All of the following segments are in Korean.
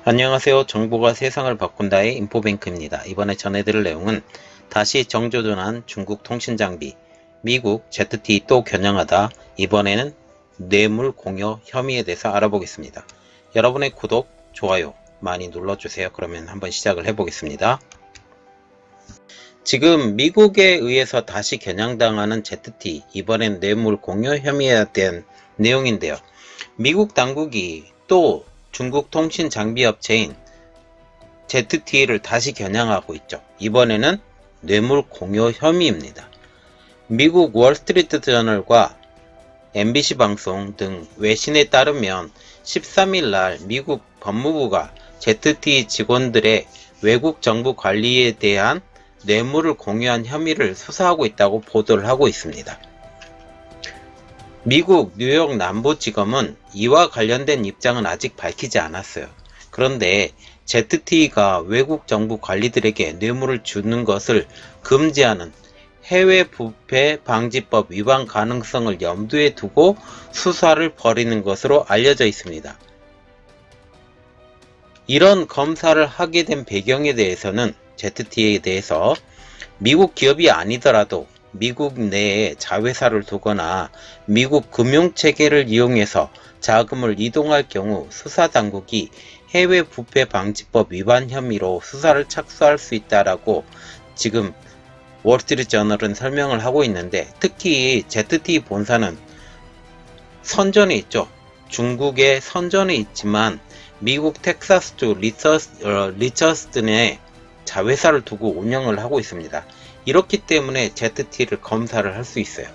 안녕하세요. 정보가 세상을 바꾼다의 인포뱅크입니다. 이번에 전해드릴 내용은 다시 정조준한 중국 통신장비, 미국 ZTE 또 겨냥하다, 이번에는 뇌물 공여 혐의에 대해서 알아보겠습니다. 여러분의 구독, 좋아요 많이 눌러주세요. 그러면 한번 시작을 해보겠습니다. 지금 미국에 의해서 다시 겨냥당하는 ZTE, 이번엔 뇌물 공여 혐의에 대한 내용인데요. 미국 당국이 또 중국 통신 장비 업체인 ZTE를 다시 겨냥하고 있죠. 이번에는 뇌물 공여 혐의입니다. 미국 월스트리트 저널과 MBC 방송 등 외신에 따르면 13일 날 미국 법무부가 ZTE 직원들의 외국 정부 관리에 대한 뇌물을 공유한 혐의를 수사하고 있다고 보도를 하고 있습니다. 미국 뉴욕 남부지검은 이와 관련된 입장은 아직 밝히지 않았어요. 그런데 ZTE가 외국 정부 관리들에게 뇌물을 주는 것을 금지하는 해외 부패 방지법 위반 가능성을 염두에 두고 수사를 벌이는 것으로 알려져 있습니다. 이런 검사를 하게 된 배경에 대해서는 ZTE에 대해서 미국 기업이 아니더라도 미국 내에 자회사를 두거나 미국 금융체계를 이용해서 자금을 이동할 경우 수사당국이 해외 부패 방지법 위반 혐의로 수사를 착수할 수 있다라고 지금 월스트리트 저널은 설명을 하고 있는데, 특히 ZTE 본사는 선전에 있죠. 중국의 선전에 있지만 미국 텍사스주 리처스튼에 자회사를 두고 운영을 하고 있습니다. 이렇기 때문에 ZTE를 검사를 할 수 있어요.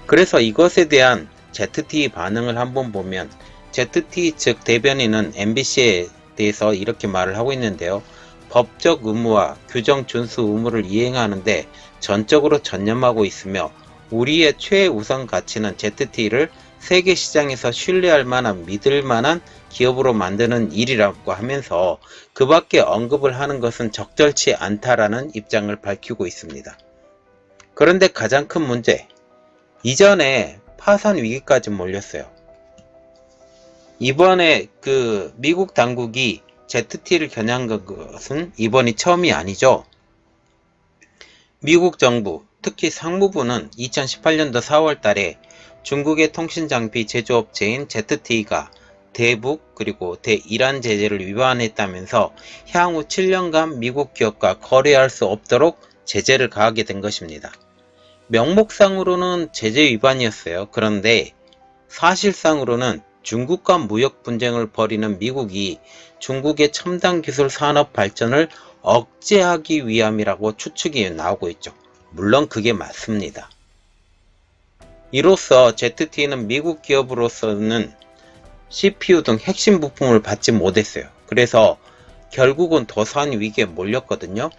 그래서 이것에 대한 ZTE 반응을 한번 보면, ZTE 측 대변인은 MBC에 대해서 이렇게 말을 하고 있는데요. 법적 의무와 규정 준수 의무를 이행하는데 전적으로 전념하고 있으며, 우리의 최우선 가치는 ZTE를 세계 시장에서 신뢰할 만한 믿을 만한 기업으로 만드는 일이라고 하면서 그 밖에 언급을 하는 것은 적절치 않다라는 입장을 밝히고 있습니다. 그런데 가장 큰 문제, 이전에 파산 위기까지 몰렸어요. 이번에 미국 당국이 ZTE를 겨냥한 것은 이번이 처음이 아니죠. 미국 정부, 특히 상무부는 2018년도 4월 달에 중국의 통신장비 제조업체인 ZTE가 대북 그리고 대이란 제재를 위반했다면서 향후 7년간 미국 기업과 거래할 수 없도록 제재를 가하게 된 것입니다. 명목상으로는 제재 위반이었어요. 그런데 사실상으로는 중국과 무역 분쟁을 벌이는 미국이 중국의 첨단 기술 산업 발전을 억제하기 위함이라고 추측이 나오고 있죠. 물론 그게 맞습니다. 이로써 ZTE는 미국 기업으로서는 CPU 등 핵심 부품을 받지 못했어요. 그래서 결국은 도산 위기에 몰렸거든요.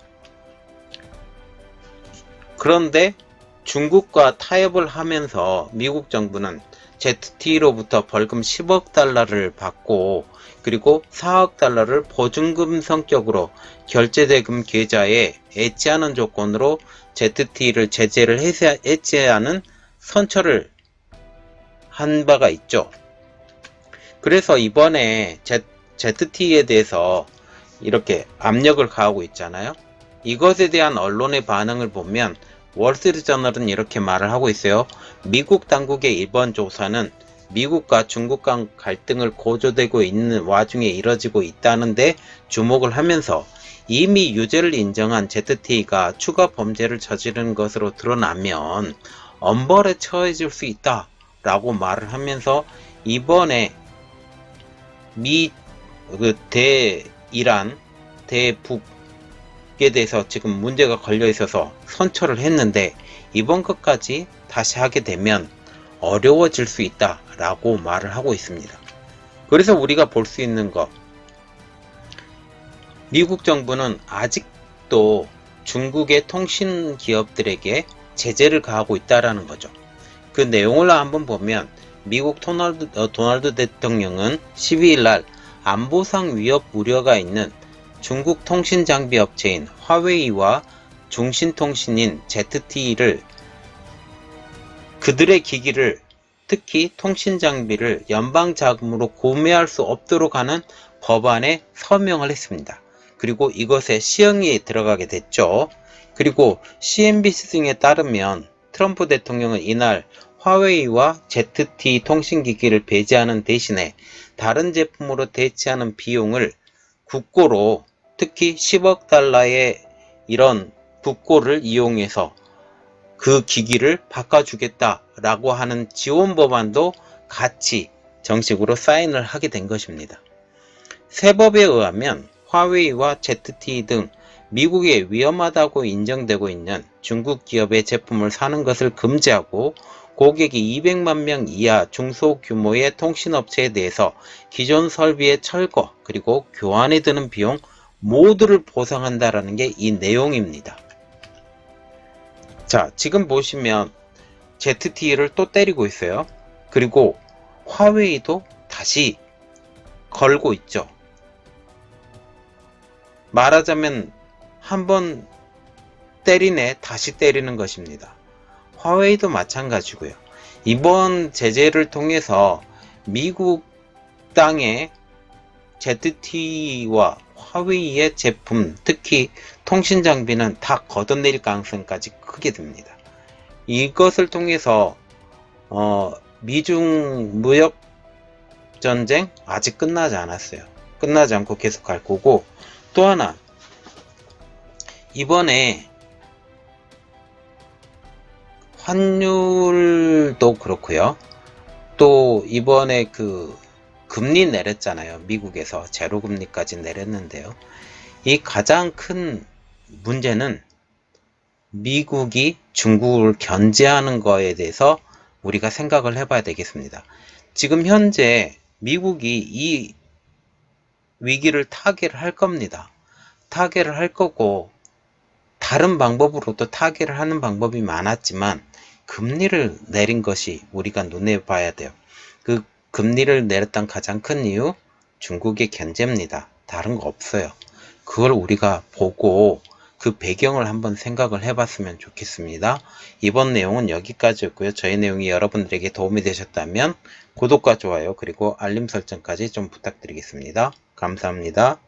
그런데 중국과 타협을 하면서 미국 정부는 ZTE로부터 벌금 10억 달러를 받고, 그리고 4억 달러를 보증금 성격으로 결제대금 계좌에 애지하는 조건으로 ZTE를 제재를 해제하는 선처를 한 바가 있죠. 그래서 이번에 ZTE에 대해서 이렇게 압력을 가하고 있잖아요. 이것에 대한 언론의 반응을 보면 월스트리트 저널은 이렇게 말을 하고 있어요. 미국 당국의 이번 조사는 미국과 중국 간 갈등을 고조되고 있는 와중에 이뤄지고 있다는데 주목을 하면서, 이미 유죄를 인정한 ZTE가 추가 범죄를 저지른 것으로 드러나면 엄벌에 처해질 수 있다 라고 말을 하면서, 이번에 대이란, 대북에 대해서 지금 문제가 걸려 있어서 선처를 했는데, 이번 것까지 다시 하게 되면 어려워질 수 있다 라고 말을 하고 있습니다. 그래서 우리가 볼 수 있는 것, 미국 정부는 아직도 중국의 통신 기업들에게 제재를 가하고 있다라는 거죠. 그 내용을 한번 보면, 미국 도널드 대통령은 12일 날 안보상 위협 우려가 있는 중국 통신 장비 업체인 화웨이와 중신통신인 ZTE를 그들의 기기를, 특히 통신 장비를 연방 자금으로 구매할 수 없도록 하는 법안에 서명을 했습니다. 그리고 이것에 시행이 들어가게 됐죠. 그리고 CNBC 등에 따르면 트럼프 대통령은 이날 화웨이와 ZTE 통신기기를 배제하는 대신에 다른 제품으로 대체하는 비용을 국고로, 특히 10억 달러의 이런 국고를 이용해서 그 기기를 바꿔주겠다라고 하는 지원 법안도 같이 정식으로 사인을 하게 된 것입니다. 새 법에 의하면 화웨이와 ZTE 등 미국에 위험하다고 인정되고 있는 중국 기업의 제품을 사는 것을 금지하고, 고객이 200만 명 이하 중소규모의 통신업체에 대해서 기존 설비의 철거 그리고 교환에 드는 비용 모두를 보상한다라는 게 이 내용입니다. 자, 지금 보시면 ZTE를 또 때리고 있어요. 그리고 화웨이도 다시 걸고 있죠. 말하자면 한번 때리네 다시 때리는 것입니다. 화웨이도 마찬가지고요. 이번 제재를 통해서 미국 땅에 ZTE와 화웨이의 제품, 특히 통신 장비는 다 걷어내릴 가능성까지 크게 됩니다. 이것을 통해서 미중 무역 전쟁 아직 끝나지 않았어요. 끝나지 않고 계속 갈 거고, 또 하나 이번에 환율도 그렇고요. 또 이번에 그 금리 내렸잖아요. 미국에서 제로금리까지 내렸는데요. 이 가장 큰 문제는 미국이 중국을 견제하는 거에 대해서 우리가 생각을 해봐야 되겠습니다. 지금 현재 미국이 이 위기를 타개를 할 겁니다. 타개를 할 거고, 다른 방법으로도 타개를 하는 방법이 많았지만 금리를 내린 것이 우리가 눈에 봐야 돼요. 그 금리를 내렸던 가장 큰 이유, 중국의 견제입니다. 다른 거 없어요. 그걸 우리가 보고 그 배경을 한번 생각을 해봤으면 좋겠습니다. 이번 내용은 여기까지였고요. 저희 내용이 여러분들에게 도움이 되셨다면 구독과 좋아요 그리고 알림 설정까지 좀 부탁드리겠습니다. 감사합니다.